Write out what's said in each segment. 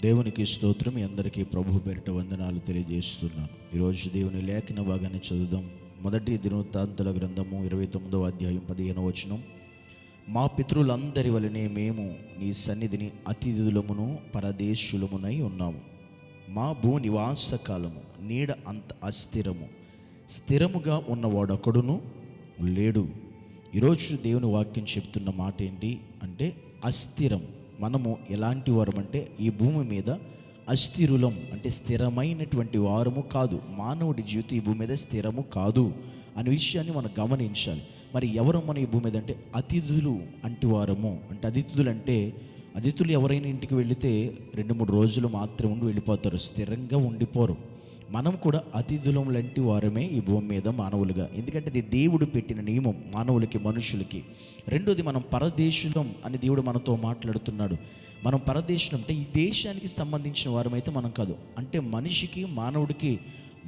దేవునికి స్తోత్రం. మీ అందరికీ ప్రభు పేరిట వందనాలు తెలియజేస్తున్నాను. ఈరోజు దేవుని లేఖన భాగాన్ని చదువుదాం. మొదటి దినవృత్తాంతాల గ్రంథము 29వ అధ్యాయం 15వ వచనం. మా పితరులందరి వలనే మేము నీ సన్నిధిని అతిథులమును పరదేశులమునై ఉన్నాము. మా భూ నివాస కాలము నీడ అంత అస్థిరము, స్థిరముగా ఉన్నవాడొకడును లేడు. ఈరోజు దేవుని వాక్యం చెప్తున్న మాట ఏంటి అంటే అస్థిరం. మనము ఎలాంటి వారం అంటే ఈ భూమి మీద అస్థిరులం, అంటే స్థిరమైనటువంటి వారము కాదు. మానవుడి జీవితం ఈ భూమి మీద స్థిరము కాదు అనే విషయాన్ని మనం గమనించాలి. మరి ఎవరు మన ఈ భూమి మీద అంటే అతిథులు అంటి వారము. అంటే అతిథులు ఎవరైనా ఇంటికి వెళితే 2-3 రోజులు మాత్రమే ఉండి వెళ్ళిపోతారు, స్థిరంగా ఉండిపోరు. మనం కూడా అతిథులం లాంటి వారమే ఈ భూమి మీద మానవులుగా. ఎందుకంటే ఇది దేవుడు పెట్టిన నియమం మానవులకి, మనుషులకి. రెండోది, మనం పరదేశులం అని దేవుడు మనతో మాట్లాడుతున్నాడు. మనం పరదేశం అంటే ఈ దేశానికి సంబంధించిన వారమైతే మనం కాదు. అంటే మనిషికి, మానవుడికి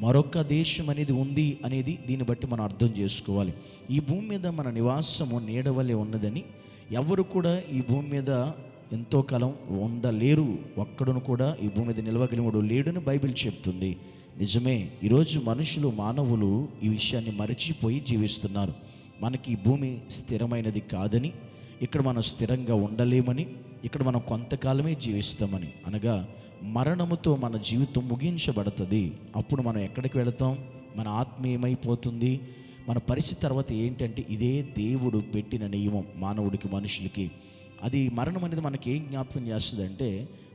మరొక దేశం అనేది ఉంది అనేది దీన్ని బట్టి మనం అర్థం చేసుకోవాలి. ఈ భూమి మీద మన నివాసము నీడవలే ఉన్నదని, ఎవరు కూడా ఈ భూమి మీద ఎంతో కాలం ఉండలేరు, ఒక్కడును కూడా ఈ భూమి మీద నిలవగలివాడు లేడని బైబిల్ చెప్తుంది. నిజమే. ఈరోజు మనుషులు, మానవులు ఈ విషయాన్ని మరచిపోయి జీవిస్తున్నారు. మనకి ఈ భూమి స్థిరమైనది కాదని, ఇక్కడ మనం స్థిరంగా ఉండలేమని, ఇక్కడ మనం కొంతకాలమే జీవిస్తామని, అనగా మరణముతో మన జీవితం ముగించబడుతుంది. అప్పుడు మనం ఎక్కడికి వెళతాం? మన ఆత్మ ఏమైపోతుంది? మన పరిస్థితి తర్వాత ఏంటంటే ఇదే దేవుడు పెట్టిన నియమం మానవుడికి, మనుషులకి. అది మరణం అనేది మనకి ఏం జ్ఞాపకం చేస్తుంది అంటే,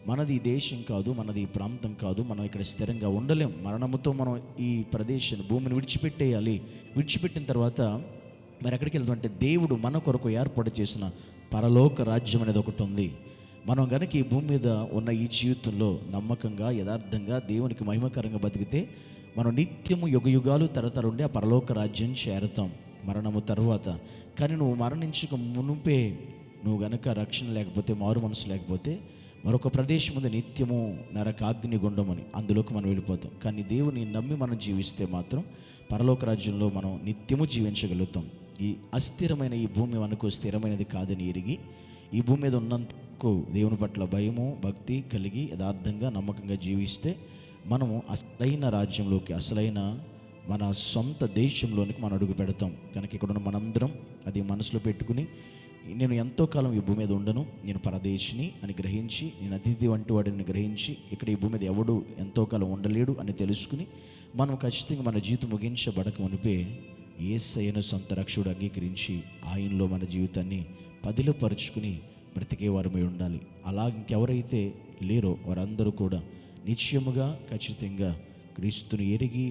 మనది ఈ దేశం కాదు, మనది ఈ ప్రాంతం కాదు, మనం ఇక్కడ స్థిరంగా ఉండలేం. మరణముతో మనం ఈ ప్రదేశాన్ని, భూమిని విడిచిపెట్టేయాలి. విడిచిపెట్టిన తర్వాత మరి ఎక్కడికి వెళ్తాం అంటే దేవుడు మన కొరకు ఏర్పాటు చేసిన పరలోక రాజ్యం అనేది ఒకటి ఉంది. మనం గనక ఈ భూమి మీద ఉన్న ఈ జీవితంలో నమ్మకంగా, యథార్థంగా, దేవునికి మహిమకరంగా బతికితే మనం నిత్యము యుగయుగాలు తరతరుండి ఆ పరలోక రాజ్యం చేరతాం మరణము తర్వాత. కానీ నువ్వు మరణించక మునుపే నువ్వు గనక రక్షణ లేకపోతే, మారు మనసు లేకపోతే, మరొక ప్రదేశం ఉంది నిత్యము నరకాగ్ని గుండమని, అందులోకి మనం వెళ్ళిపోతాం. కానీ దేవుని నమ్మి మనం జీవిస్తే మాత్రం పరలోక రాజ్యంలో మనం నిత్యము జీవించగలుగుతాం. ఈ అస్థిరమైన ఈ భూమి మనకు స్థిరమైనది కాదని ఎరిగి, ఈ భూమి మీద ఉన్నందుకు దేవుని పట్ల భయము, భక్తి కలిగి యథార్థంగా, నమ్మకంగా జీవిస్తే మనము అసలైన రాజ్యంలోకి, అసలైన మన సొంత దేశంలోనికి మనం అడుగు పెడతాం. కనుక ఇక్కడ ఉన్న మనందరం అది మనసులో పెట్టుకుని, నేను ఎంతో కాలం ఈ భూమి మీద ఉండను, నేను పరదేశిని అని గ్రహించి, నేను అతిథి వంటి వాడిని గ్రహించి, ఇక్కడ ఈ భూమి మీద ఎవడు ఎంతో కాలం ఉండలేడు అని తెలుసుకుని, మనం ఖచ్చితంగా మన జీవితం ముగించబడక మునిపే యేసయ్యను సొంత రక్షకుడు అంగీకరించి ఆయనలో మన జీవితాన్ని పదిలపరుచుకుని బ్రతికే వారమై ఉండాలి. అలా ఇంకెవరైతే లేరో వారందరూ కూడా నిశ్చయముగా, ఖచ్చితంగా క్రీస్తుని ఎరిగి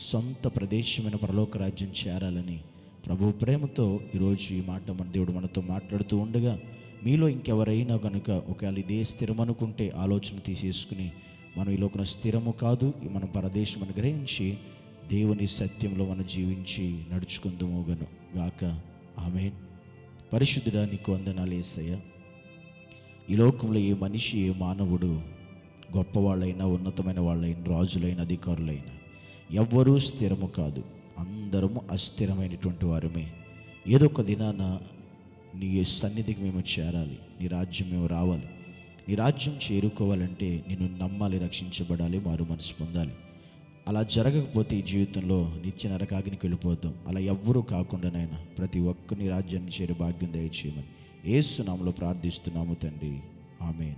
సొంత ప్రదేశమైన పరలోక రాజ్యం చేరాలని ప్రభు ప్రేమతో ఈరోజు ఈ మాట మన దేవుడు మనతో మాట్లాడుతూ ఉండగా, మీలో ఇంకెవరైనా కనుక ఒకవేళ ఇదే స్థిరం అనుకుంటే ఆలోచన తీసేసుకుని, మనం ఈ లోకన స్థిరము కాదు, మనం పరదేశం అని గ్రహించి దేవుని సత్యంలో మనం జీవించి నడుచుకుందాము గాక. ఆమేన్. పరిశుద్ధుడా, నీకు వందనాలు యేసయ్య. ఈ లోకంలో ఏ మనిషి, ఏ మానవుడు, గొప్పవాళ్ళైనా, ఉన్నతమైన వాళ్ళైనా, రాజులైన, అధికారులైనా ఎవ్వరూ స్థిరము కాదు. అందరము అస్థిరమైనటువంటి వారమే. ఏదో ఒక దినాన నీ సన్నిధికి మేము చేరాలి, నీ రాజ్యం మేము రావాలి. నీ రాజ్యం చేరుకోవాలంటే నిన్ను నమ్మాలి, రక్షించబడాలి, మారు మనసు పొందాలి. అలా జరగకపోతే ఈ జీవితంలో నిత్య నరకాగ్నికి వెళ్ళిపోతాం. అలా ఎవ్వరూ కాకుండానైనా ప్రతి ఒక్కరిని రాజ్యాన్ని చేరే భాగ్యం దయచేయమని యేసు నామములో ప్రార్థిస్తున్నాము తండ్రి. ఆమేన్.